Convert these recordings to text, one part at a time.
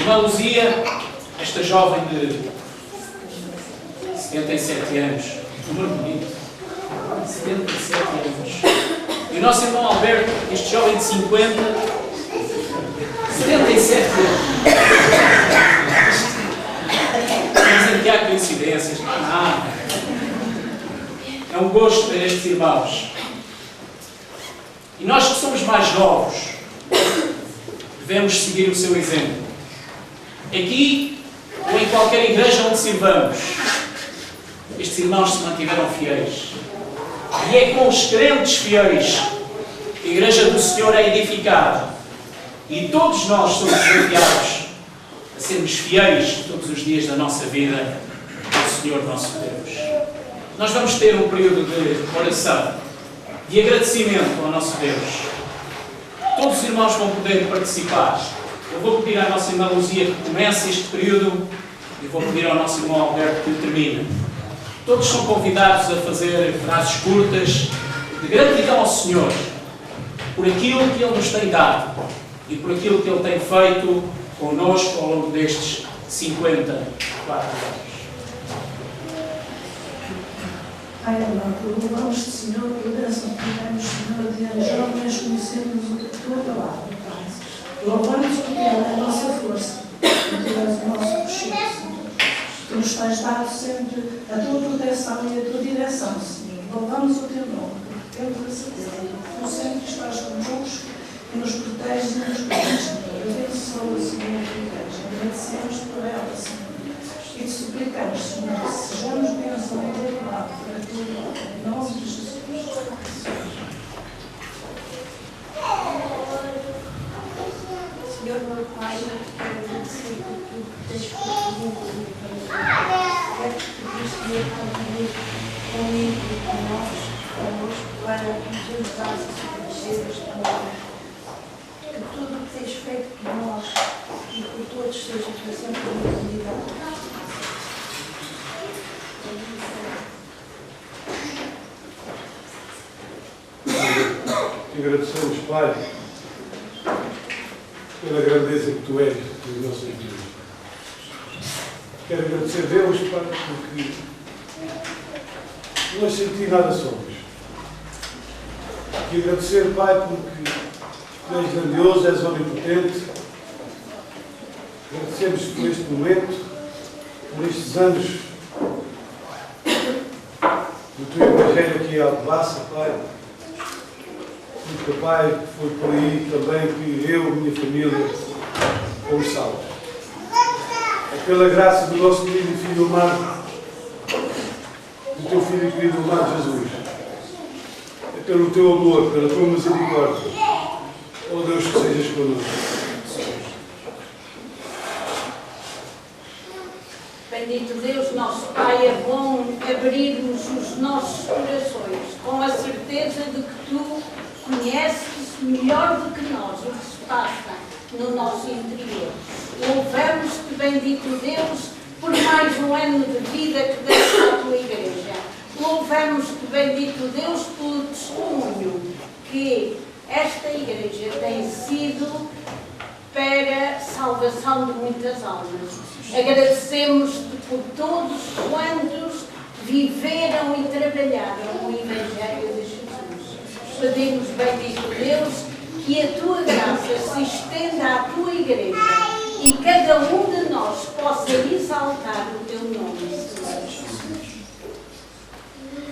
Irmã Luzia, esta jovem de 77 anos, número bonito, 77 anos. E o nosso irmão Alberto, este jovem de 50, 77 anos. Dizem que há coincidências, não há nada. É um gosto ter estes irmãos. E nós que somos mais novos, devemos seguir o seu exemplo. Aqui, ou em qualquer igreja onde sirvamos, estes irmãos se mantiveram fiéis. E é com os crentes fiéis que a igreja do Senhor é edificada. E todos nós somos desafiados a sermos fiéis todos os dias da nossa vida ao Senhor nosso Deus. Nós vamos ter um período de oração, de agradecimento ao nosso Deus. Todos os irmãos vão poder participar. Eu vou pedir à nossa irmã Luzia que comece este período e vou pedir ao nosso irmão Alberto que o termine. Todos são convidados a fazer frases curtas de gratidão ao Senhor por aquilo que Ele nos tem dado e por aquilo que Ele tem feito connosco ao longo destes 54 anos. Pai amado, louvamos-te, Senhor, pela graça que tivemos, Senhor, de jovens conhecermos a tua palavra, Pai. Louvamos porque ela é a nossa força, porque tu és o nosso cochilo, Senhor. Tu nos tens dado sempre a tua proteção e a tua direção, Senhor. Louvamos o teu nome, porque temos a certeza que tu sempre estás connosco e nos proteges e nos cuidas, Senhor. Abençoa, Senhor, a tua igreja. Agradecemos por ela, Senhor. E te suplicamos, Senhor, que sejamos bênção e derivado para a tua glória. Em nome de Jesus. Senhor, meu Pai, eu quero agradecer por tudo que tens feito comigo e família. Quero que pediste, Senhor, comigo e connosco, para nos ajudares a conhecer este amor. Que tudo o que tens feito por nós e por todos seja para sempre uma unidade. Agradecemos, Pai, pela grandeza que Tu és nas nossas vidas. Quero agradecer a Deus, Pai, porque nós sem Ti nada somos. E agradecer, Pai, porque Tu és grandioso, és onipotente Agradecemos por este momento, por estes anos do teu Evangelho aqui em Alcobaça, Pai. Porque, Pai, foi por aí também que eu e minha família fomos salvos. É pela graça do nosso querido Filho amado, do teu Filho querido amado Jesus. É pelo teu amor, pela tua misericórdia. Oh Deus, que sejas connosco. Bendito Deus, nosso Pai, é bom abrirmos os nossos corações com a certeza de que Tu conheces melhor do que nós o que se passa no nosso interior. Louvamos-te, bendito Deus, por mais um ano de vida que deste à Tua Igreja. Louvamos-te, bendito Deus, pelo testemunho que esta Igreja tem sido para a salvação de muitas almas. Agradecemos-te por todos quantos viveram e trabalharam o Evangelho de Jesus. Pedimos, bendito Deus, que a Tua graça se estenda à Tua Igreja e cada um de nós possa exaltar o Teu nome, Senhor.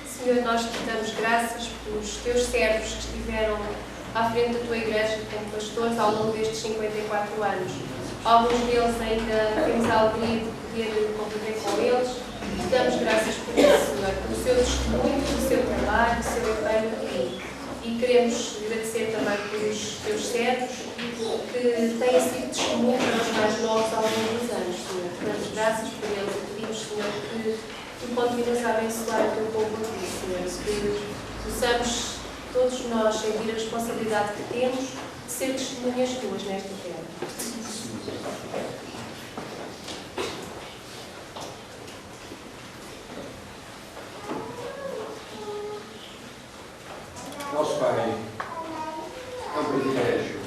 Senhor, nós te damos graças pelos Teus servos que estiveram à frente da Tua Igreja como pastores ao longo destes 54 anos. Alguns deles ainda temos a alegria de poder conviver com eles. Te damos graças por isso, Senhor, pelo seu testemunho, pelo seu trabalho, pelo seu empenho aqui. E queremos agradecer também pelos Teus servos que têm sido testemunho para os mais novos ao longo dos anos, Senhor. Te damos graças por eles e pedimos, Senhor, que Tu continues a abençoar o Teu povo aqui, Senhor, que possamos todos nós sentir a responsabilidade que temos de ser testemunhas Tuas nesta terra. Nosso Pai, é um privilégio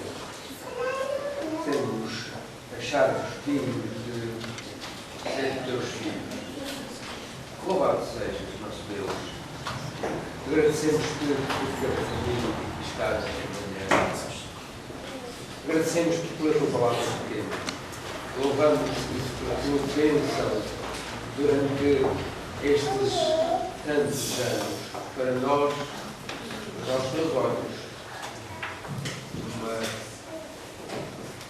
termos achado-nos dignos de ser Teus filhos. Louvado sejas, nosso Deus. Agradecemos-te por cada família que está nesta manhã. Agradecemos-te pela Tua palavra pequena. Louvamos-te pela Tua bênção durante estes tantos anos para nós, aos Teus olhos, uma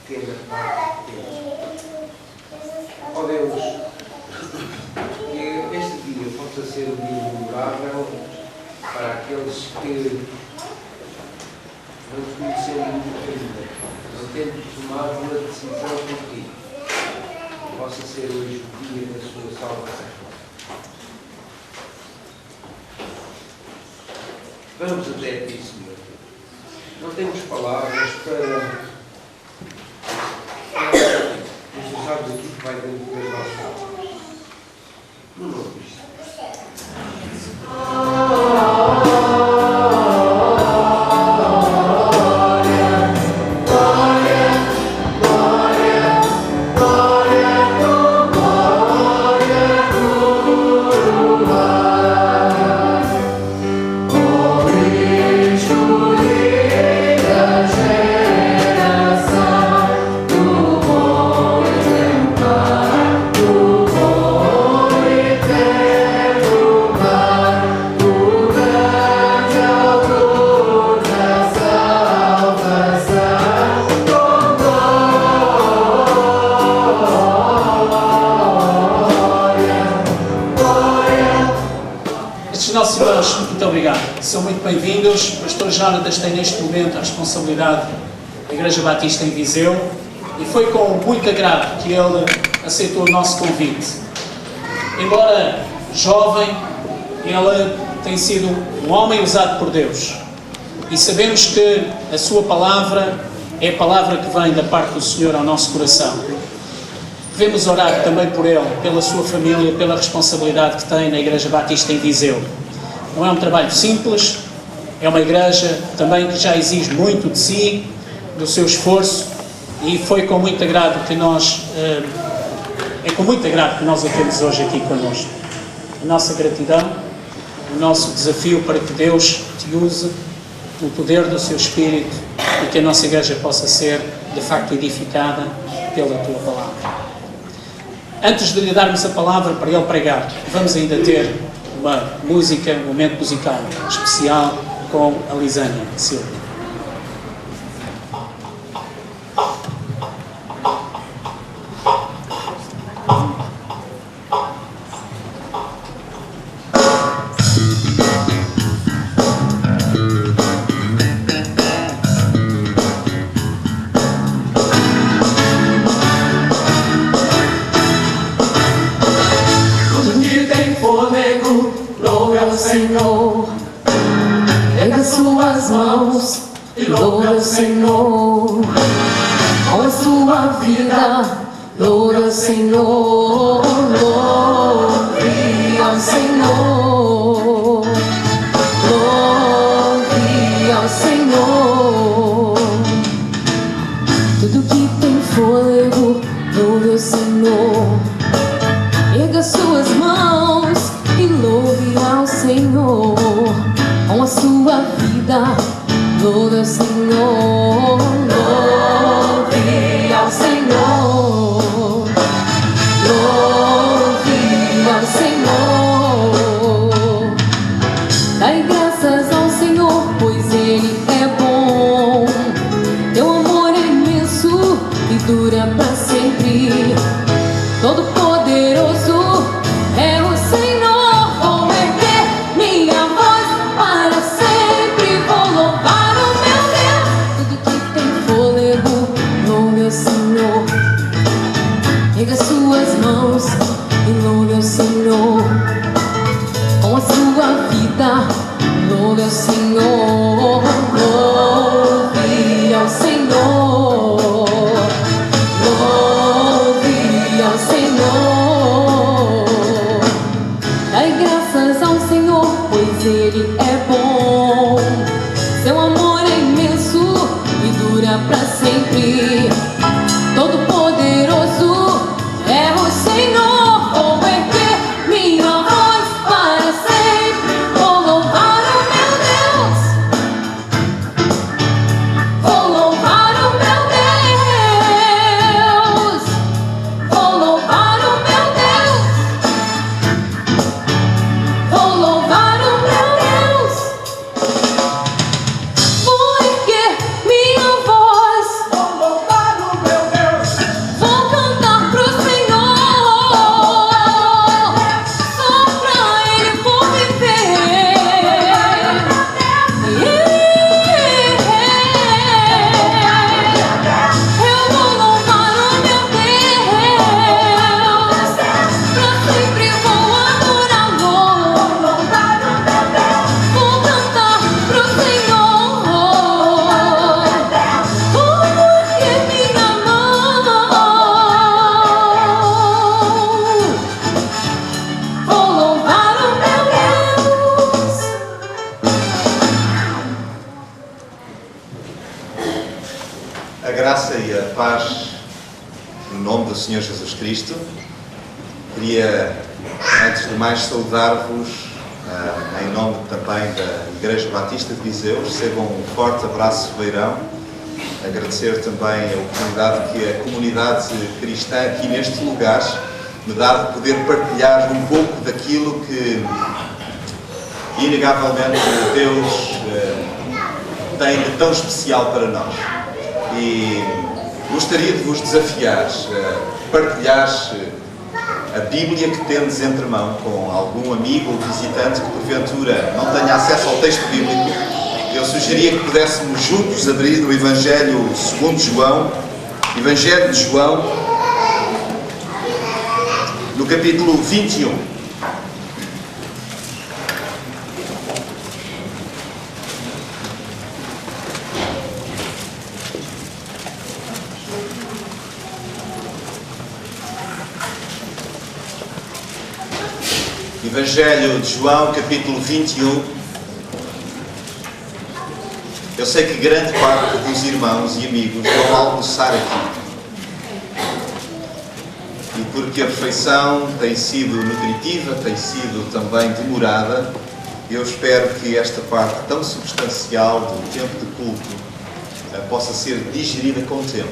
pequena parte de Deus. Ó Deus, que este dia possa ser um dia memorável para aqueles que não te conheceram ainda, não tendo tomado uma decisão por Ti, possa ser hoje o dia da sua salvação. Vamos até Ti, Senhor. Não temos palavras para nos usarmos aquilo que vai dentro das nossas palavras. No nome de Jesus. Nossos irmãos, muito obrigado. São muito bem-vindos. O pastor Jonatas tem neste momento a responsabilidade da Igreja Batista em Viseu e foi com muito agrado que ele aceitou o nosso convite. Embora jovem, ele tem sido um homem usado por Deus e sabemos que a sua palavra é a palavra que vem da parte do Senhor ao nosso coração. Devemos orar também por ele, pela sua família, pela responsabilidade que tem na Igreja Batista em Viseu. Não é um trabalho simples, é uma igreja também que já exige muito de si, do seu esforço, e foi com muito agrado que nós, com muito agrado que nós o temos hoje aqui connosco. A nossa gratidão, o nosso desafio para que Deus te use no poder do seu Espírito e que a nossa igreja possa ser, de facto, edificada pela tua palavra. Antes de lhe darmos a palavra para ele pregar, vamos ainda ter uma música, um momento musical especial com a Lisânia Silva. Senhor, erga suas mãos e louva o Senhor. Com a sua vida, louva o Senhor. Louve ao Senhor, louve ao Senhor. Tudo que tem fôlego, louve o Senhor. Erga suas mãos e louve ao Senhor. Com a sua vida, louve ao Senhor. Louve ao Senhor, louve ao Senhor. Dai graças ao Senhor, pois Ele é bom. Teu amor é imenso e dura para sempre. Todo poderoso é o Senhor. Vou erguer minha voz para sempre. Vou louvar o meu Deus. Tudo que tem fôlego, louve ao Senhor. Erga suas mãos e louve ao Senhor. Com a sua vida, louve ao Senhor. Louve ao Senhor, louve ao Senhor. Dai graças ao Senhor, pois Ele é bom. Seu amor é imenso e dura para sempre. Todo poderoso é o Senhor. Vou erguer minha voz para sempre. Vou louvar o meu Deus. Vou louvar o meu Deus. Vou louvar o meu Deus. Vou louvar o meu Deus. Vou erguer minha voz. Vou louvar o meu Deus. Vou cantar pro Senhor. Só pra Ele vou viver. Eu vou louvar o meu Deus. Pra sempre vou adorá-lo. Vou cantar pro Senhor. Vou erguer minha mão. Vou louvar o meu Deus. A graça e a paz no nome do Senhor Jesus Cristo. Queria, antes de mais, saudar-vos em nome também da Igreja Batista de Viseu. Recebam um forte abraço beirão. Agradecer também a oportunidade que a comunidade cristã aqui neste lugar me dá de poder partilhar um pouco daquilo que, inegavelmente, Deus tem de tão especial para nós. E gostaria de vos desafiar a partilhar a Bíblia que tendes entre mão com algum amigo ou visitante que porventura não tenha acesso ao texto bíblico. Eu sugeria que pudéssemos juntos abrir no Evangelho segundo João, Evangelho de João, no capítulo 21. Evangelho de João, capítulo 21. Eu sei que grande parte dos irmãos e amigos vão almoçar aqui. E porque a refeição tem sido nutritiva, tem sido também demorada, eu espero que esta parte tão substancial do tempo de culto possa ser digerida com o tempo.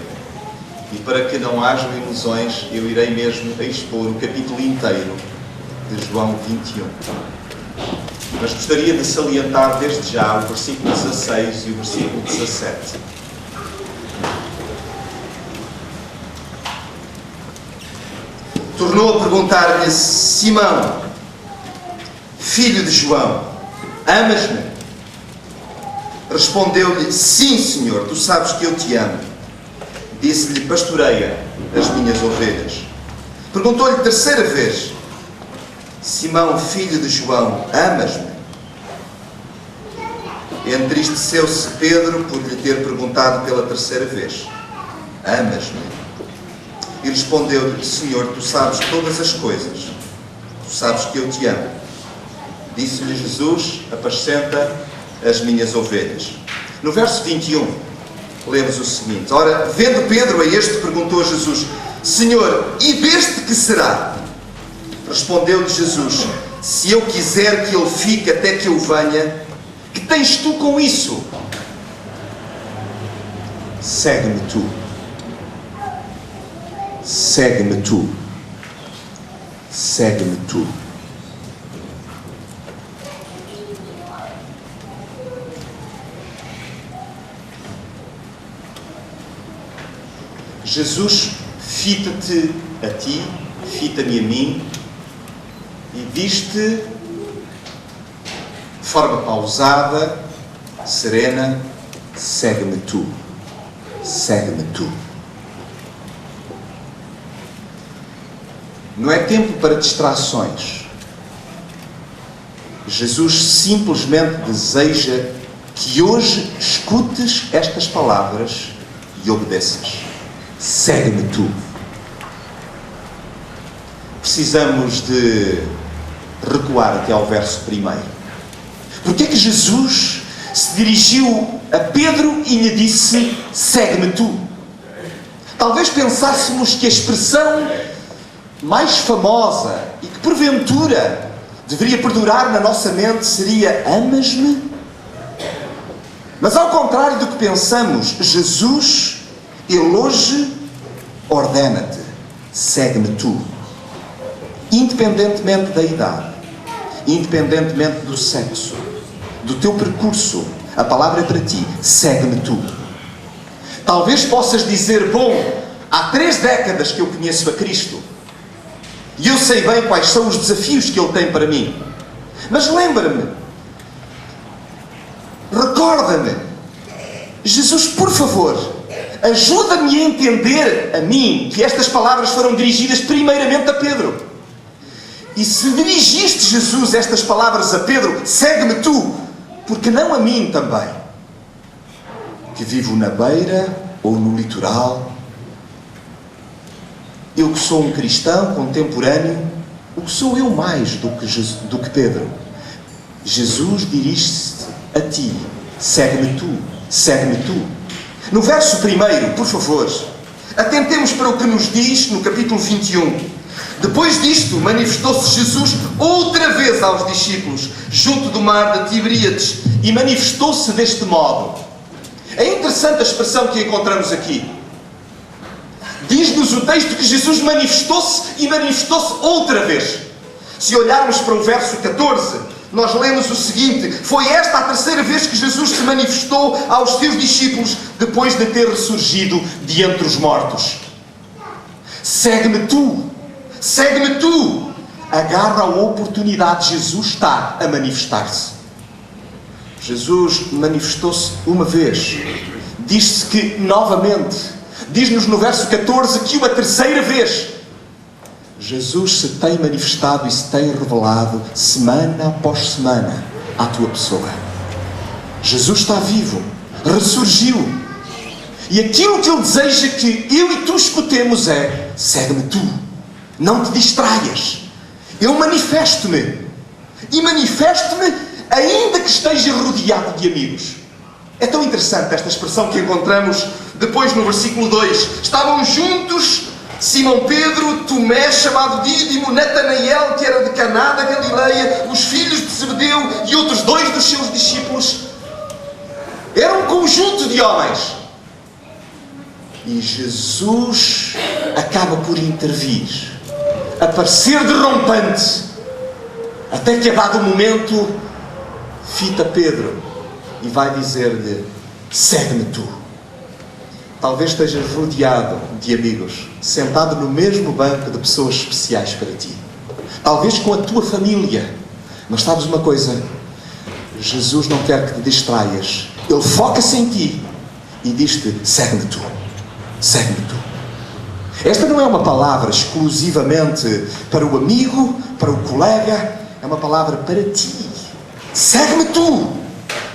E para que não hajam ilusões, eu irei mesmo expor o capítulo inteiro de João 21. Mas gostaria de salientar desde já o versículo 16 e o versículo 17. Tornou a perguntar-lhe: Simão, filho de João, amas-me? Respondeu-lhe: Sim, Senhor, tu sabes que eu te amo. Disse-lhe: Pastoreia as minhas ovelhas. Perguntou-lhe terceira vez: Simão, filho de João, amas-me? Entristeceu-se Pedro por lhe ter perguntado pela terceira vez: Amas-me? E respondeu-lhe: Senhor, tu sabes todas as coisas. Tu sabes que eu te amo. Disse-lhe Jesus: Apascenta as minhas ovelhas. No verso 21, lemos o seguinte: Ora, vendo Pedro a este, perguntou a Jesus: Senhor, e deste que será? Respondeu-lhe Jesus: Se eu quiser que ele fique até que eu venha, que tens tu com isso? Segue-me tu. Segue-me tu. Segue-me tu. Jesus fita-te a ti, fita-me a mim e diz-te de forma pausada, serena: segue-me tu, segue-me tu. Não é tempo para distrações. Jesus simplesmente deseja que hoje escutes estas palavras e obedeças. Segue-me tu. Precisamos de recuar até ao verso 1. Porque é que Jesus se dirigiu a Pedro e lhe disse: segue-me tu? Talvez pensássemos que a expressão mais famosa e que porventura deveria perdurar na nossa mente seria: amas-me? Mas ao contrário do que pensamos, Jesus, Ele hoje ordena-te: segue-me tu. Independentemente da idade, independentemente do sexo, do teu percurso, a palavra é para ti: segue-me tu. Talvez possas dizer: bom, há 3 décadas que eu conheço a Cristo e eu sei bem quais são os desafios que Ele tem para mim. Mas lembra-me, recorda-me, Jesus, por favor, ajuda-me a entender a mim que estas palavras foram dirigidas primeiramente a Pedro. E se dirigiste, Jesus, estas palavras a Pedro: segue-me tu, porque não a mim também, que vivo na beira ou no litoral? Eu que sou um cristão contemporâneo, o que sou eu mais do que Pedro? Jesus dirige-se a ti: segue-me tu, segue-me tu. No verso 1, por favor, atentemos para o que nos diz no capítulo 21. Depois disto, manifestou-se Jesus outra vez aos discípulos, junto do mar de Tiberíades, e manifestou-se deste modo. É interessante a expressão que encontramos aqui. Diz-nos o texto que Jesus manifestou-se e manifestou-se outra vez. Se olharmos para o verso 14, nós lemos o seguinte: foi esta a terceira vez que Jesus se manifestou aos seus discípulos, depois de ter ressurgido de entre os mortos. Segue-me tu, segue-me tu. Agarra a oportunidade, Jesus está a manifestar-se. Jesus manifestou-se uma vez, diz-se que novamente, diz-nos no verso 14 que uma terceira vez. Jesus se tem manifestado e se tem revelado semana após semana à tua pessoa. Jesus está vivo, ressurgiu. E aquilo que Ele deseja que eu e tu escutemos é: segue-me tu, não te distraias. Eu manifesto-me. E manifesto-me ainda que esteja rodeado de amigos. É tão interessante esta expressão que encontramos depois no versículo 2. Estavam juntos Simão Pedro, Tomé, chamado Dídimo, Natanael, que era de Caná da Galileia, os filhos de Zebedeu e outros 2 dos seus discípulos. Era um conjunto de homens. E Jesus acaba por intervir, aparecer derrompante, até que a dado momento fita Pedro e vai dizer-lhe: segue-me tu. Talvez estejas rodeado de amigos, sentado no mesmo banco de pessoas especiais para ti. Talvez com a tua família. Mas sabes uma coisa? Jesus não quer que te distraias. Ele foca-se em ti e diz-te: segue-me tu. Segue-me tu. Esta não é uma palavra exclusivamente para o amigo, para o colega. É uma palavra para ti. Segue-me tu.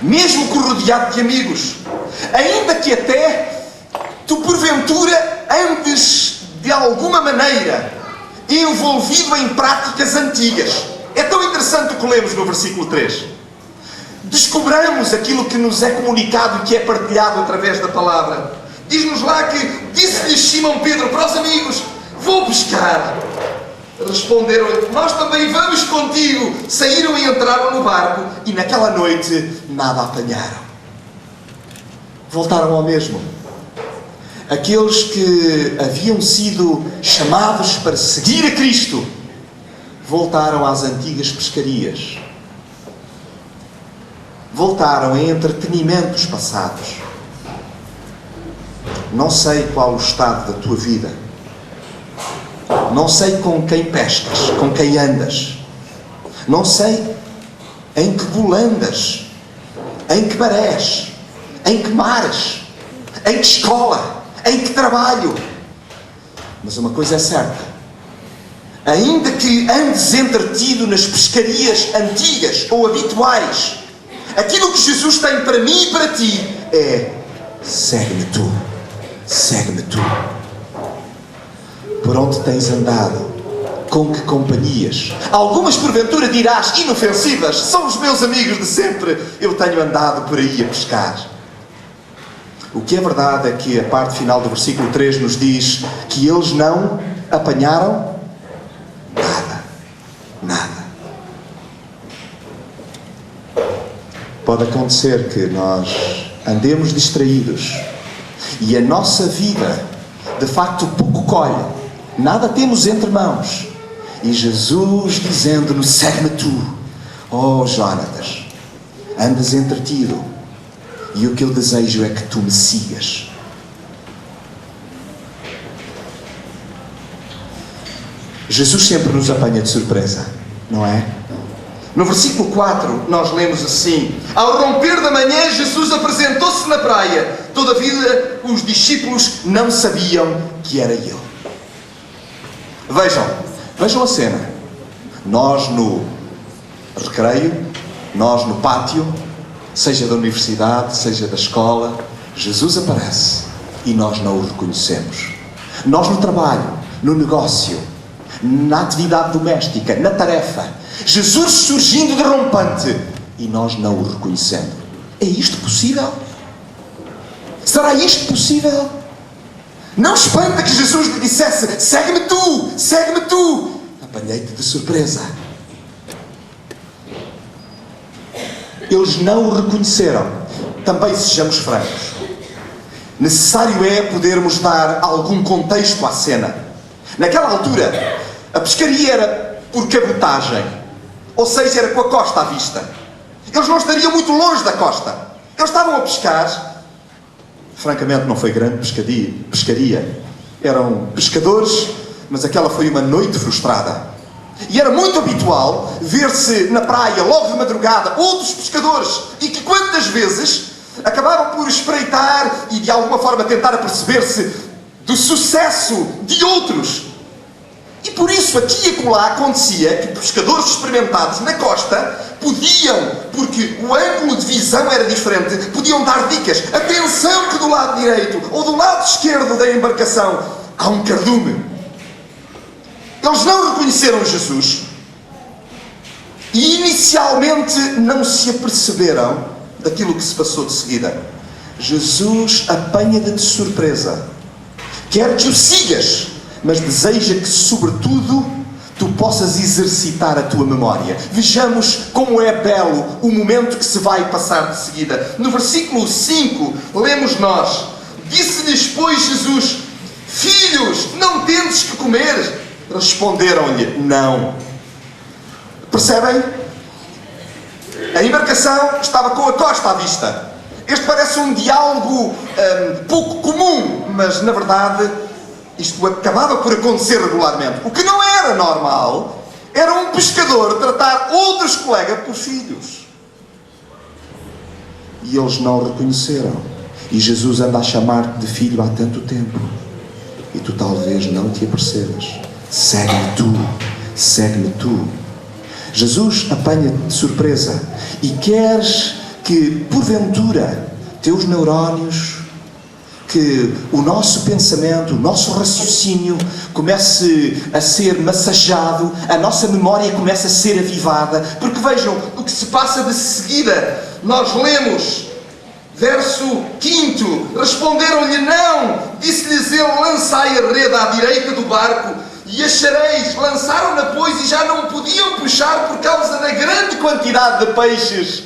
Mesmo que rodeado de amigos. Ainda que até tu porventura andes de alguma maneira envolvido em práticas antigas. É tão interessante o que lemos no versículo 3. Descobramos aquilo que nos é comunicado e que é partilhado através da palavra. Diz-nos lá que disse-lhes Simão Pedro para os amigos: vou pescar. Responderam-lhe: nós também vamos contigo. Saíram e entraram no barco e naquela noite nada apanharam. Voltaram ao mesmo. Aqueles que haviam sido chamados para seguir a Cristo voltaram às antigas pescarias. Voltaram a entretenimentos passados. Não sei qual o estado da tua vida. Não sei com quem pescas, com quem andas. Não sei em que volandas, em que marés, em que mares, em que escola, em que trabalho. Mas uma coisa é certa: ainda que andes entretido nas pescarias antigas ou habituais, aquilo que Jesus tem para mim e para ti é: segue-me tu, segue-me tu. Por onde tens andado? Com que companhias? Algumas porventura dirás inofensivas: são os meus amigos de sempre, eu tenho andado por aí a pescar. O que é verdade é que a parte final do versículo 3 nos diz que eles não apanharam nada. Nada. Pode acontecer que nós andemos distraídos e a nossa vida de facto pouco colhe. Nada temos entre mãos. E Jesus dizendo-nos: segue-me tu. Oh Jonatas, andas entretido. E o que eu desejo é que tu me sigas. Jesus sempre nos apanha de surpresa, não é? No versículo 4 nós lemos assim: ao romper da manhã Jesus apresentou-se na praia. Todavia os discípulos não sabiam que era ele. Vejam a cena. Nós no recreio, nós no pátio, seja da universidade, seja da escola, Jesus aparece e nós não o reconhecemos. Nós no trabalho, no negócio, na atividade doméstica, na tarefa, Jesus surgindo derrompante e nós não o reconhecendo. É isto possível? Será isto possível? Não espanta que Jesus lhe dissesse: segue-me tu, segue-me tu. Apanhei-te de surpresa. Eles não o reconheceram. Também sejamos francos. Necessário é podermos dar algum contexto à cena. Naquela altura, a pescaria era por cabotagem. Ou seja, era com a costa à vista. Eles não estariam muito longe da costa. Eles estavam a pescar. Francamente, não foi grande pescaria. Eram pescadores, mas aquela foi uma noite frustrada. E era muito habitual ver-se na praia, logo de madrugada, outros pescadores, e que quantas vezes acabaram por espreitar e de alguma forma tentar aperceber-se do sucesso de outros. E por isso aqui e acolá acontecia que pescadores experimentados na costa podiam, porque o ângulo de visão era diferente, podiam dar dicas. Atenção que do lado direito ou do lado esquerdo da embarcação há um cardume. Eles não reconheceram Jesus e inicialmente não se aperceberam daquilo que se passou de seguida. Jesus apanha-te de surpresa. Quer que o sigas, mas deseja que, sobretudo, tu possas exercitar a tua memória. Vejamos como é belo o momento que se vai passar de seguida. No versículo 5, lemos nós: Disse-lhes, pois, Jesus: filhos, não tendes que comer? Responderam-lhe: não. Percebem? A embarcação estava com a costa à vista. Este parece um diálogo pouco comum, mas na verdade isto acabava por acontecer regularmente. O que não era normal era um pescador tratar outros colegas por filhos. E eles não o reconheceram. E Jesus anda a chamar-te de filho há tanto tempo. E tu talvez não te apercebas. Segue-me tu. Segue-me tu. Jesus apanha-te de surpresa. E queres que, porventura, teus neurónios, que o nosso pensamento, o nosso raciocínio comece a ser massageado, a nossa memória comece a ser avivada. Porque vejam o que se passa de seguida. Nós lemos, verso 5: responderam-lhe: não. Disse-lhes ele: lançai a rede à direita do barco e achareis. Lançaram-na, pois, e já não podiam puxar por causa da grande quantidade de peixes.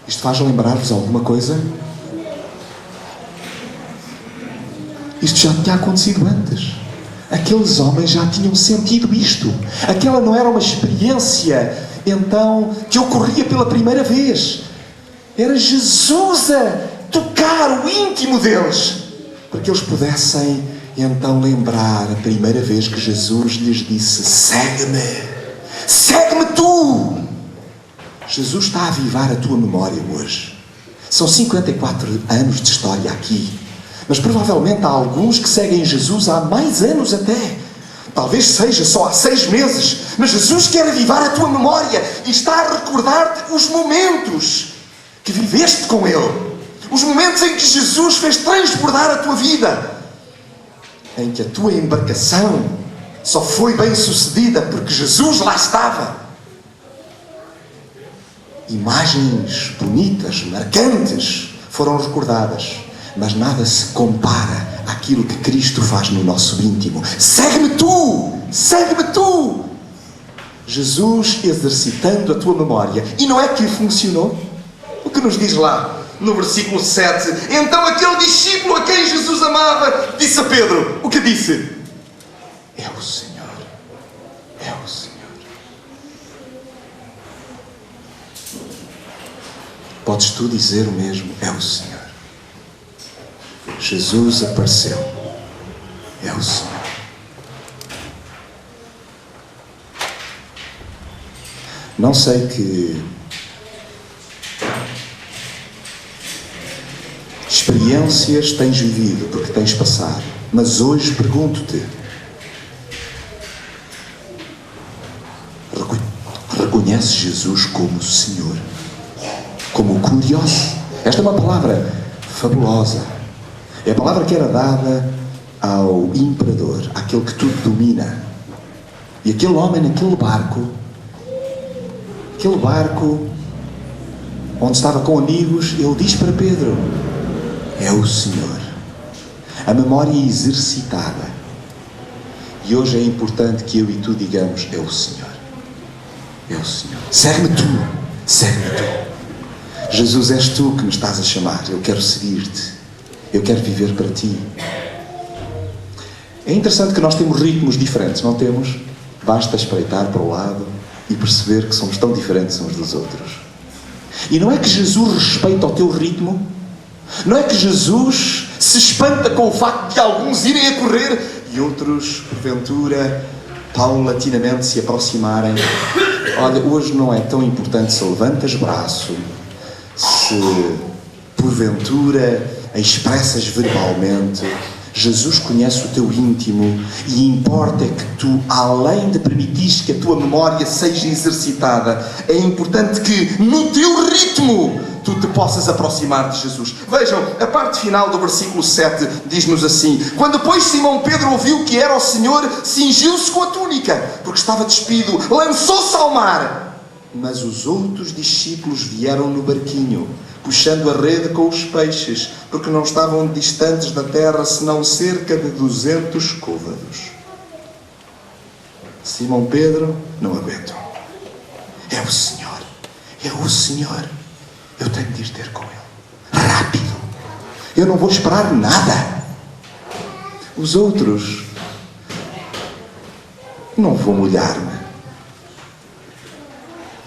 Isto faz lembrar-vos alguma coisa? Isto já tinha acontecido antes. Aqueles homens já tinham sentido isto. Aquela não era uma experiência, então, que ocorria pela primeira vez. Era Jesus a tocar o íntimo deles, para que eles pudessem, então, lembrar a primeira vez que Jesus lhes disse: segue-me. Segue-me tu. Jesus está a avivar a tua memória hoje. São 54 anos de história aqui. Mas provavelmente há alguns que seguem Jesus há mais anos até. Talvez seja só há 6 meses. Mas Jesus quer avivar a tua memória e está a recordar-te os momentos que viveste com Ele. Os momentos em que Jesus fez transbordar a tua vida. Em que a tua embarcação só foi bem sucedida porque Jesus lá estava. Imagens bonitas, marcantes foram recordadas. Mas nada se compara àquilo que Cristo faz no nosso íntimo. Segue-me tu! Segue-me tu! Jesus exercitando a tua memória. E não é que funcionou? O que nos diz lá no versículo 7? Então aquele discípulo a quem Jesus amava disse a Pedro: o que disse? É o Senhor. É o Senhor. Podes tu dizer o mesmo? É o Senhor. Jesus apareceu. É o Senhor. Não sei que experiências tens vivido, porque tens passado, mas hoje pergunto-te: reconheces Jesus como o Senhor? Como o curioso? Esta é uma palavra fabulosa. É a palavra que era dada ao imperador, àquele que tudo domina. E aquele homem naquele barco, onde estava com amigos, ele diz para Pedro: é o Senhor. A memória exercitada. E hoje é importante que eu e tu digamos: é o Senhor. É o Senhor. Segue-me tu. Segue-me tu. Jesus, és tu que me estás a chamar. Eu quero seguir-te. Eu quero viver para ti. É interessante que nós temos ritmos diferentes, não temos? Basta espreitar para o lado e perceber que somos tão diferentes uns dos outros. E não é que Jesus respeita o teu ritmo? Não é que Jesus se espanta com o facto de alguns irem a correr e outros, porventura, paulatinamente se aproximarem? Olha, hoje não é tão importante se levantas braço, se porventura expressas verbalmente. Jesus conhece o teu íntimo e importa que tu, além de permitir que a tua memória seja exercitada, é importante que no teu ritmo tu te possas aproximar de Jesus. Vejam, a parte final do versículo 7 diz-nos assim: quando pois Simão Pedro ouviu que era o Senhor, cingiu-se com a túnica, porque estava despido, lançou-se ao mar. Mas os outros discípulos vieram no barquinho, puxando a rede com os peixes, porque não estavam distantes da terra, senão cerca de 200 côvados. Simão Pedro não aguentou. É o Senhor. É o Senhor. Eu tenho de ir ter com Ele. Rápido. Eu não vou esperar nada. Os outros, não vou molhar-me.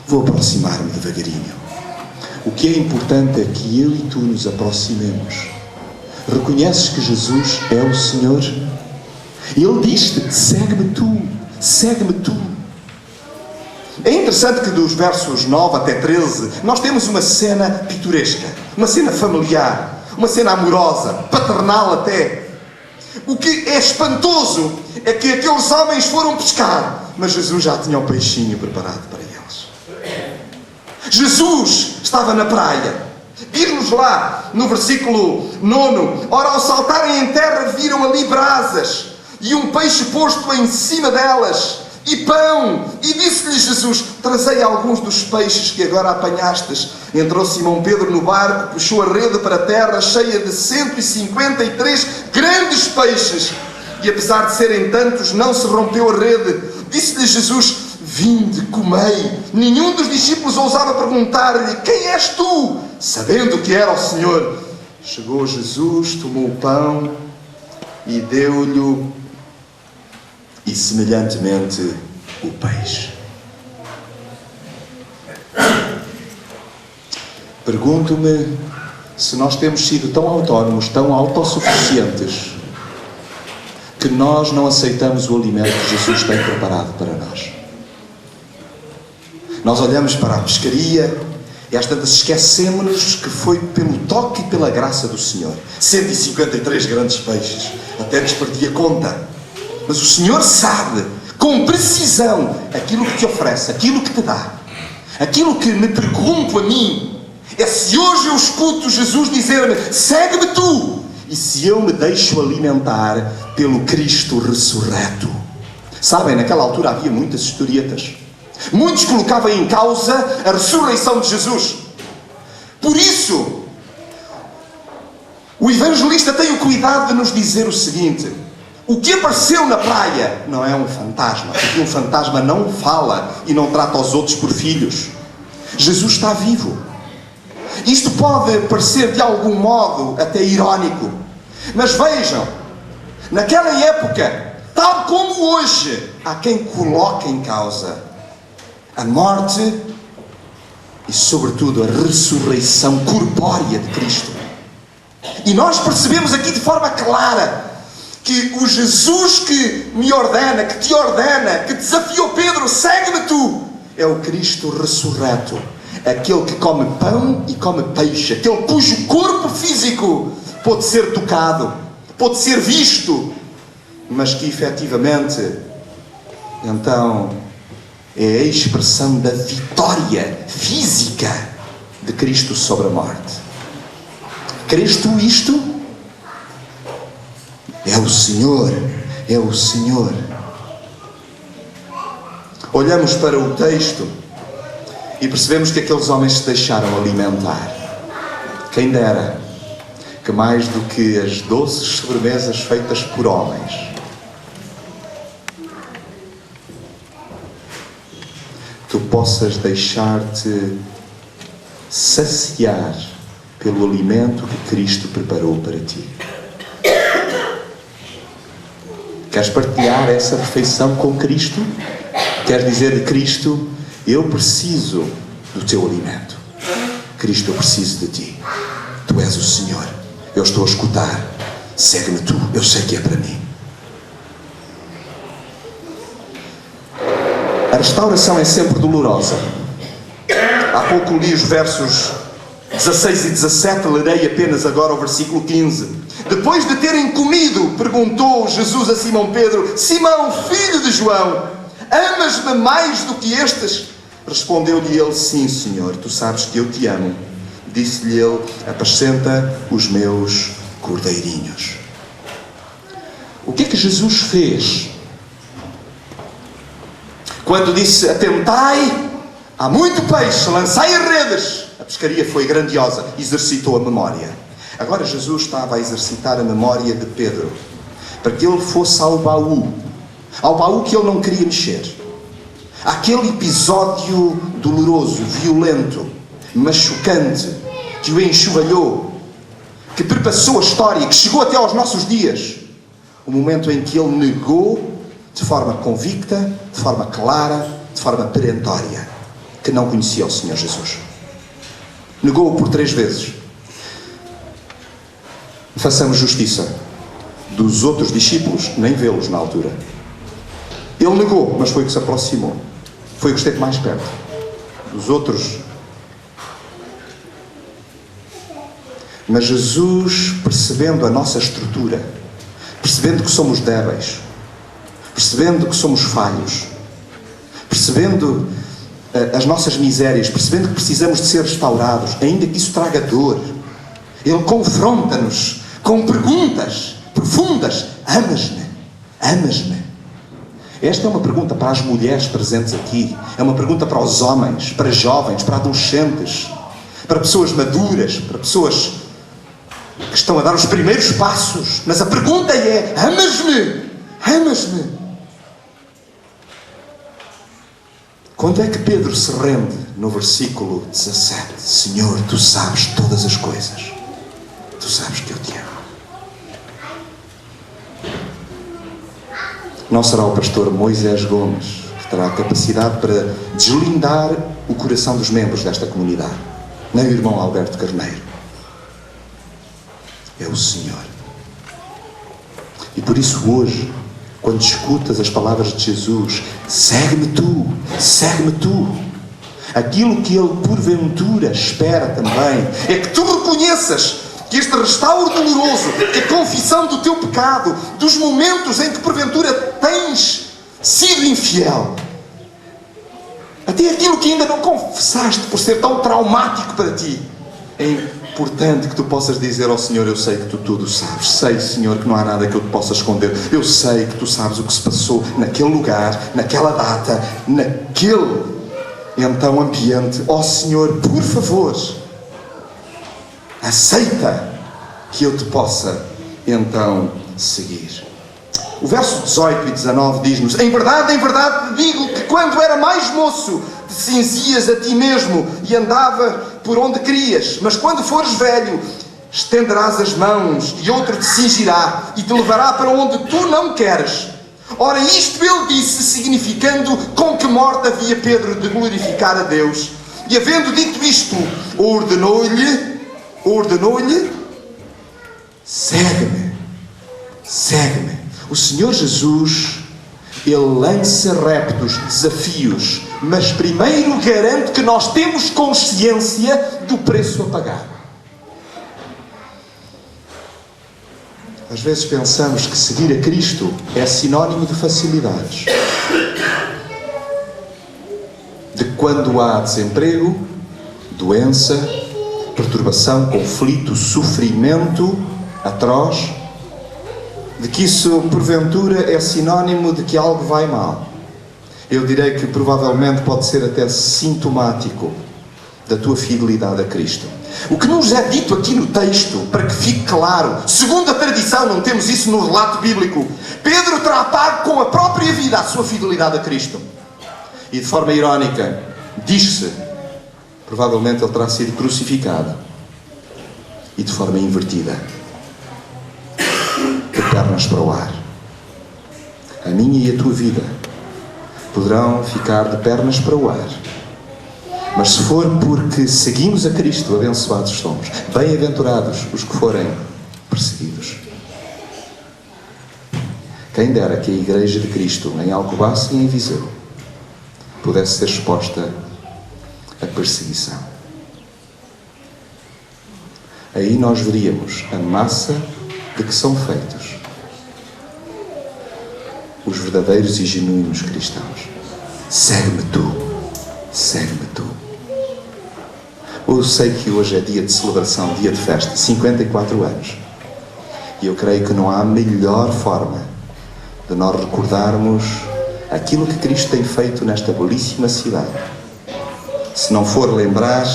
Vou aproximar-me devagarinho. O que é importante é que eu e tu nos aproximemos. Reconheces que Jesus é o Senhor? Ele diz-te: segue-me tu, segue-me tu. É interessante que dos versos 9 até 13 nós temos uma cena pitoresca, uma cena familiar, uma cena amorosa, paternal até. O que é espantoso é que aqueles homens foram pescar, mas Jesus já tinha o peixinho preparado para eles. Jesus estava na praia. Diz-nos lá no versículo 9: ora, ao saltarem em terra viram ali brasas e um peixe posto em cima delas e pão, e disse-lhe Jesus: trazei alguns dos peixes que agora apanhastes. Entrou Simão Pedro no barco, puxou a rede para a terra, cheia de 153 grandes peixes, e apesar de serem tantos, não se rompeu a rede. Disse-lhe Jesus: vinde, comei. Nenhum dos discípulos ousava perguntar-lhe: quem és tu? Sabendo que era o Senhor. Chegou Jesus, tomou o pão e deu-lhe, e semelhantemente o peixe. Pergunto-me se nós temos sido tão autónomos, tão autossuficientes, que nós não aceitamos o alimento que Jesus tem preparado para nós. Nós olhamos para a pescaria e às tantas esquecemos-nos que foi pelo toque e pela graça do Senhor. 153 grandes peixes, até nos perdi a conta. Mas o Senhor sabe, com precisão, aquilo que te oferece, aquilo que te dá. Aquilo que me pergunto a mim é se hoje eu escuto Jesus dizer-me: segue-me tu, e se eu me deixo alimentar pelo Cristo ressurreto. Sabem, naquela altura havia muitas historietas. Muitos colocavam em causa a ressurreição de Jesus. Por isso, o evangelista tem o cuidado de nos dizer o seguinte: o que apareceu na praia não é um fantasma, porque um fantasma não fala e não trata os outros por filhos. Jesus está vivo. Isto pode parecer de algum modo até irónico, mas vejam, naquela época, tal como hoje, há quem coloque em causa a morte e sobretudo a ressurreição corpórea de Cristo. E nós percebemos aqui de forma clara que o Jesus que me ordena, que te ordena, que desafiou Pedro: segue-me tu, é o Cristo ressurreto. Aquele que come pão e come peixe, aquele cujo corpo físico pode ser tocado, pode ser visto, mas que efetivamente então é a expressão da vitória física de Cristo sobre a morte. Crês tu isto? É o Senhor, é o Senhor. Olhamos para o texto e percebemos que aqueles homens se deixaram alimentar. Quem dera que mais do que as doces sobremesas feitas por homens, tu possas deixar-te saciar pelo alimento que Cristo preparou para ti. Queres partilhar essa refeição com Cristo? Queres dizer de Cristo: eu preciso do teu alimento. Cristo, eu preciso de ti. Tu és o Senhor. Eu estou a escutar. Segue-me tu. Eu sei que é para mim. A restauração é sempre dolorosa. Há pouco li os versos 16 e 17, lerei apenas agora o versículo 15. Depois de terem comido, perguntou Jesus a Simão Pedro: Simão, filho de João, amas-me mais do que estes? Respondeu-lhe ele: sim, Senhor, tu sabes que eu te amo. Disse-lhe ele: apascenta os meus cordeirinhos. O que é que Jesus fez quando disse: atentai, há muito peixe, lançai as redes? A pescaria foi grandiosa, exercitou a memória. Agora Jesus estava a exercitar a memória de Pedro, para que ele fosse ao baú que ele não queria mexer. Aquele episódio doloroso, violento, mas chocante, que o enxovalhou, que perpassou a história, que chegou até aos nossos dias. O momento em que ele negou de forma convicta, de forma clara, de forma perentória, que não conhecia o Senhor Jesus. Negou-o por 3 vezes. Façamos justiça dos outros discípulos, nem vê-los na altura. Ele negou, mas foi o que se aproximou. Foi o que esteve mais perto. Dos outros. Mas Jesus, percebendo a nossa estrutura, percebendo que somos débeis, percebendo que somos falhos, percebendo as nossas misérias, percebendo que precisamos de ser restaurados, ainda que isso traga dor, Ele confronta-nos com perguntas profundas. Amas-me? Amas-me? Esta é uma pergunta para as mulheres presentes aqui, é uma pergunta para os homens, para jovens, para adolescentes, para pessoas maduras, para pessoas que estão a dar os primeiros passos. Mas a pergunta é: amas-me? Amas-me? Quando é que Pedro se rende? No versículo 17. Senhor, Tu sabes todas as coisas. Tu sabes que eu Te amo. Não será o pastor Moisés Gomes que terá a capacidade para deslindar o coração dos membros desta comunidade, nem o irmão Alberto Carneiro. É o Senhor. E por isso hoje, quando escutas as palavras de Jesus, segue-me tu, segue-me tu, aquilo que Ele porventura espera também é que tu reconheças que este restauro doloroso, que a confissão do teu pecado, dos momentos em que porventura tens sido infiel, até aquilo que ainda não confessaste por ser tão traumático para ti, é importante que tu possas dizer ao Senhor: eu sei que Tu tudo sabes. Sei, Senhor, que não há nada que eu te possa esconder. Eu sei que Tu sabes o que se passou naquele lugar, naquela data, naquele então ambiente. Ó Senhor, por favor, aceita que eu te possa então seguir. O verso 18 e 19 diz-nos: em verdade te digo que quando era mais moço te cinzias a ti mesmo e andava por onde querias, mas quando fores velho estenderás as mãos e outro te cingirá e te levará para onde tu não queres. Ora, isto ele disse, significando com que morte havia Pedro de glorificar a Deus. E havendo dito isto, ordenou-lhe: segue-me, segue-me. O Senhor Jesus, Ele lança reptos, desafios, mas primeiro garante que nós temos consciência do preço a pagar. Às vezes pensamos que seguir a Cristo é sinónimo de facilidades. De quando há desemprego, doença, perturbação, conflito, sofrimento atroz, de que isso porventura é sinónimo de que algo vai mal. Eu direi que provavelmente pode ser até sintomático da tua fidelidade a Cristo. O que nos é dito aqui no texto, para que fique claro, segundo a tradição, não temos isso no relato bíblico, Pedro terá pago com a própria vida a sua fidelidade a Cristo. E de forma irónica, diz-se, provavelmente ele terá sido crucificado e de forma invertida, de pernas para o ar. A minha e a tua vida poderão ficar de pernas para o ar, mas se for porque seguimos a Cristo, abençoados somos. Bem-aventurados os que forem perseguidos. Quem dera que a Igreja de Cristo em Alcobaça e em Viseu pudesse ser exposta à perseguição. Aí nós veríamos a massa de que são feitos os verdadeiros e genuínos cristãos. Segue-me tu, segue-me tu. Eu sei que hoje é dia de celebração, dia de festa, 54 anos. E eu creio que não há melhor forma de nós recordarmos aquilo que Cristo tem feito nesta belíssima cidade, se não for lembrar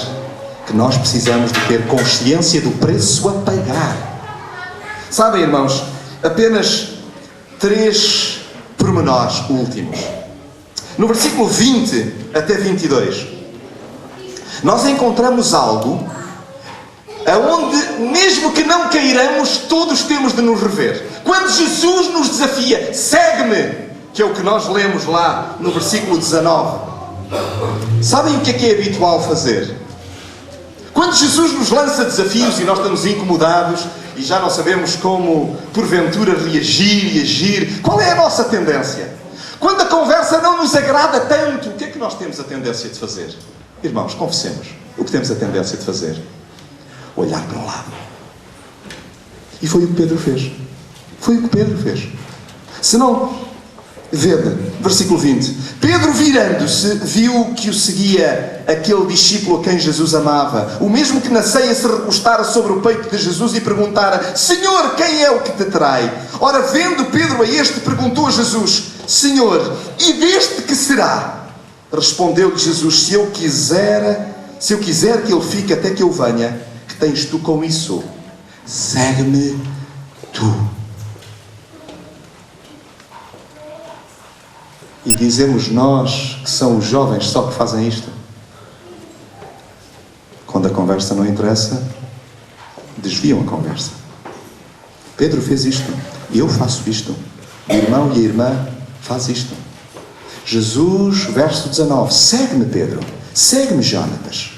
que nós precisamos de ter consciência do preço a pagar. Sabem, irmãos, apenas 3 pormenores últimos. No versículo 20 até 22, nós encontramos algo aonde, mesmo que não queiramos, todos temos de nos rever. Quando Jesus nos desafia, segue-me, que é o que nós lemos lá no versículo 19. Sabem o que é habitual fazer? Quando Jesus nos lança desafios e nós estamos incomodados e já não sabemos como, porventura, reagir e agir, qual é a nossa tendência? Quando a conversa não nos agrada tanto, o que é que nós temos a tendência de fazer? Irmãos, confessemos. O que temos a tendência de fazer? Olhar para o lado. E foi o que Pedro fez. Foi o que Pedro fez. Se não, vede, versículo 20. Pedro, virando-se, viu que o seguia aquele discípulo a quem Jesus amava, o mesmo que na ceia se recostara sobre o peito de Jesus e perguntara: Senhor, quem é o que te trai? Ora, vendo Pedro a este, perguntou a Jesus: Senhor, e deste que será? Respondeu-lhe Jesus: se eu quiser que ele fique até que eu venha, que tens tu com isso? Segue-me tu. E dizemos nós que são os jovens só que fazem isto. Quando a conversa não interessa, desviam a conversa. Pedro fez isto. Eu faço isto. O irmão e a irmã faz isto. Jesus, verso 19. Segue-me, Pedro. Segue-me, Jonatas.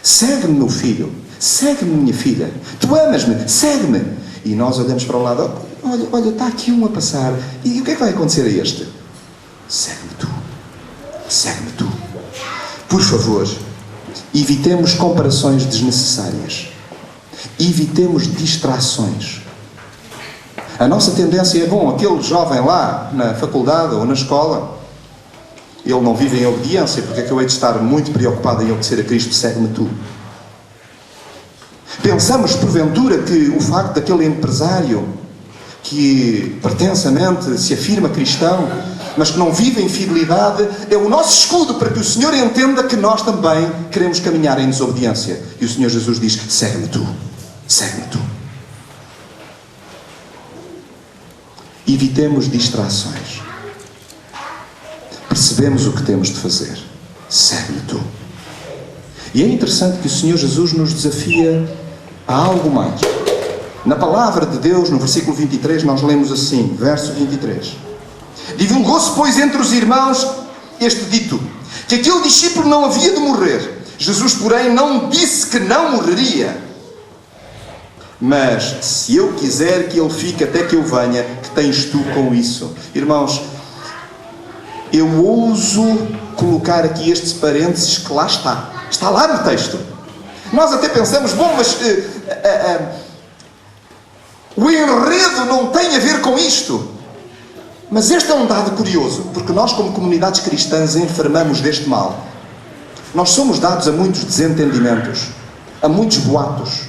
Segue-me, meu filho. Segue-me, minha filha. Tu amas-me. Segue-me. E nós olhamos para o lado. Olha, está aqui um a passar. E o que é que vai acontecer a este? Segue-me tu. Segue-me tu. Por favor, evitemos comparações desnecessárias. Evitemos distrações. A nossa tendência é, bom, aquele jovem lá na faculdade ou na escola, ele não vive em obediência, porque é que eu hei de estar muito preocupado em obedecer a Cristo? Segue-me tu. Pensamos, porventura, que o facto daquele empresário que pretensamente se afirma cristão, mas que não vive em fidelidade, é o nosso escudo para que o Senhor entenda que nós também queremos caminhar em desobediência. E o Senhor Jesus diz: segue-me tu. Segue-me tu. Evitemos distrações. Percebemos o que temos de fazer. Segue-me tu. E é interessante que o Senhor Jesus nos desafia a algo mais. Na palavra de Deus, no versículo 23, nós lemos assim, verso 23. Divulgou-se, pois, entre os irmãos este dito, que aquele discípulo não havia de morrer. Jesus, porém, não disse que não morreria. Mas, se eu quiser que ele fique até que eu venha, que tens tu com isso? Irmãos, eu ouso colocar aqui estes parênteses que lá está. Está lá no texto. Nós até pensamos, bom, mas o enredo não tem a ver com isto. Mas este é um dado curioso, porque nós, como comunidades cristãs, enfermamos deste mal. Nós somos dados a muitos desentendimentos, a muitos boatos,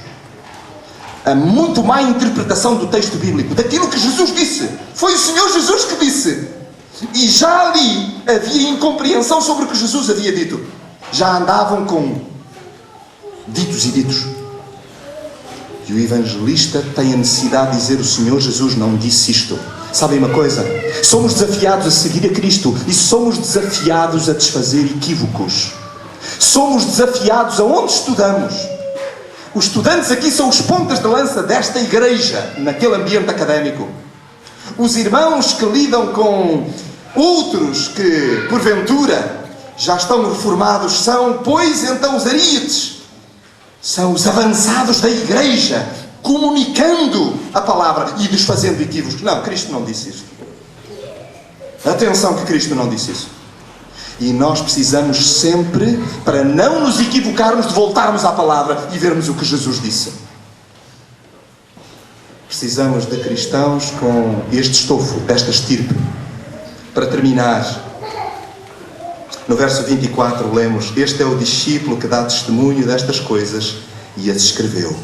a muito má interpretação do texto bíblico, daquilo que Jesus disse. Foi o Senhor Jesus que disse. E já ali havia incompreensão sobre o que Jesus havia dito. Já andavam com ditos e ditos. E o evangelista tem a necessidade de dizer: o Senhor Jesus não disse isto. Sabem uma coisa? Somos desafiados a seguir a Cristo e somos desafiados a desfazer equívocos. Somos desafiados aonde estudamos. Os estudantes aqui são os pontas de lança desta igreja, naquele ambiente académico. Os irmãos que lidam com outros que, porventura, já estão reformados são, pois, então os aríetes. São os avançados da igreja, comunicando a palavra e desfazendo equívocos. Não, Cristo não disse isso. Atenção que Cristo não disse isso. E nós precisamos sempre, para não nos equivocarmos, de voltarmos à palavra e vermos o que Jesus disse. Precisamos de cristãos com este estofo, desta estirpe. Para terminar, no verso 24 lemos: este é o discípulo que dá testemunho destas coisas e as escreveu.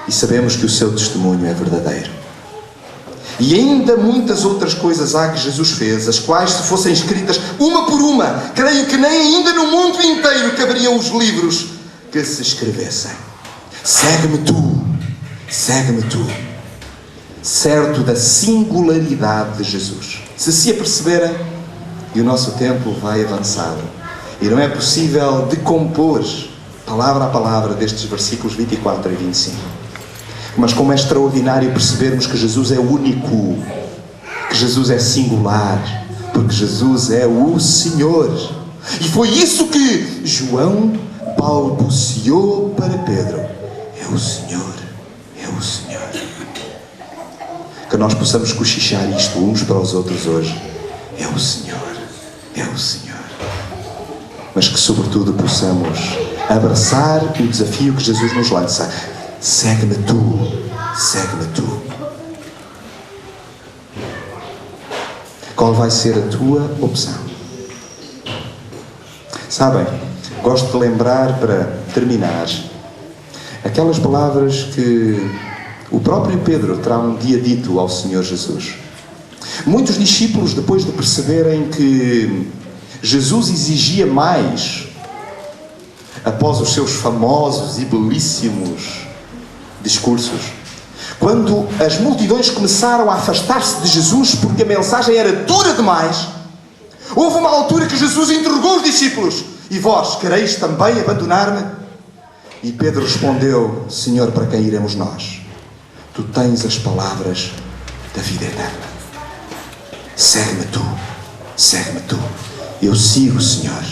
E sabemos que o seu testemunho é verdadeiro. E ainda muitas outras coisas há que Jesus fez, as quais, se fossem escritas uma por uma, creio que nem ainda no mundo inteiro caberiam os livros que se escrevessem. Segue-me tu, segue-me tu. Certo da singularidade de Jesus. Se aperceberem, e o nosso tempo vai avançado, e não é possível decompor palavra a palavra, destes versículos 24 e 25. Mas como é extraordinário percebermos que Jesus é único, que Jesus é singular, porque Jesus é o Senhor. E foi isso que João balbuciou para Pedro: é o Senhor, é o Senhor. Que nós possamos cochichar isto uns para os outros hoje: é o Senhor, é o Senhor. Mas que sobretudo possamos abraçar o desafio que Jesus nos lança: segue-me tu, segue-me tu. Qual vai ser a tua opção? Sabem, gosto de lembrar, para terminar, aquelas palavras que o próprio Pedro terá um dia dito ao Senhor Jesus. Muitos discípulos, depois de perceberem que Jesus exigia mais, após os seus famosos e belíssimos discursos, quando as multidões começaram a afastar-se de Jesus porque a mensagem era dura demais, houve uma altura que Jesus interrogou os discípulos: e vós quereis também abandonar-me? E Pedro respondeu: Senhor, para quem iremos nós? Tu tens as palavras da vida eterna. Segue-me tu, segue-me tu. Eu sigo, Senhor,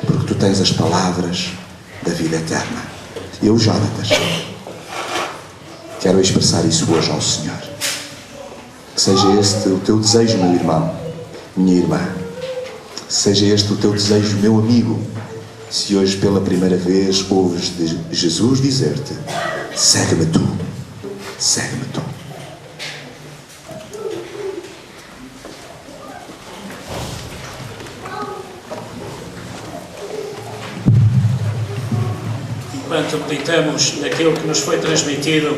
porque tu tens as palavras da vida eterna. Eu, Jonatas, quero expressar isso hoje ao Senhor. Que seja este o teu desejo, meu irmão, minha irmã. Seja este o teu desejo, meu amigo, se hoje pela primeira vez ouves de Jesus dizer-te: segue-me tu, segue-me tu. Enquanto meditamos naquilo que nos foi transmitido,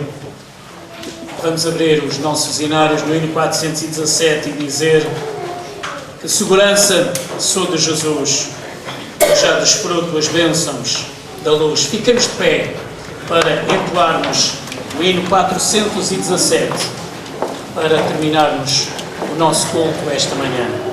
vamos abrir os nossos inários no hino 417 e dizer que segurança sou de Jesus, que já desfruto as bênçãos da luz. Fiquemos de pé para entoarmos o hino 417 para terminarmos o nosso culto esta manhã.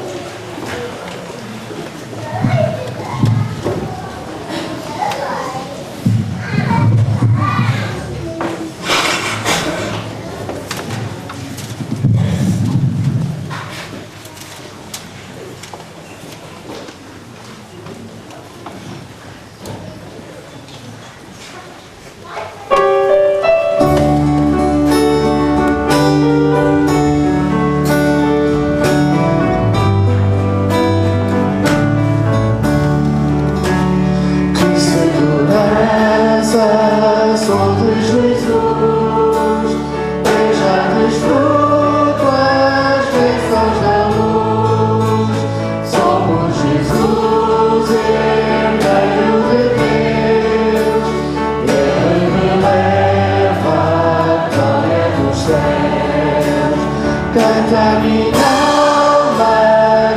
Canta minha alma,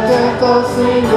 canta ao Senhor.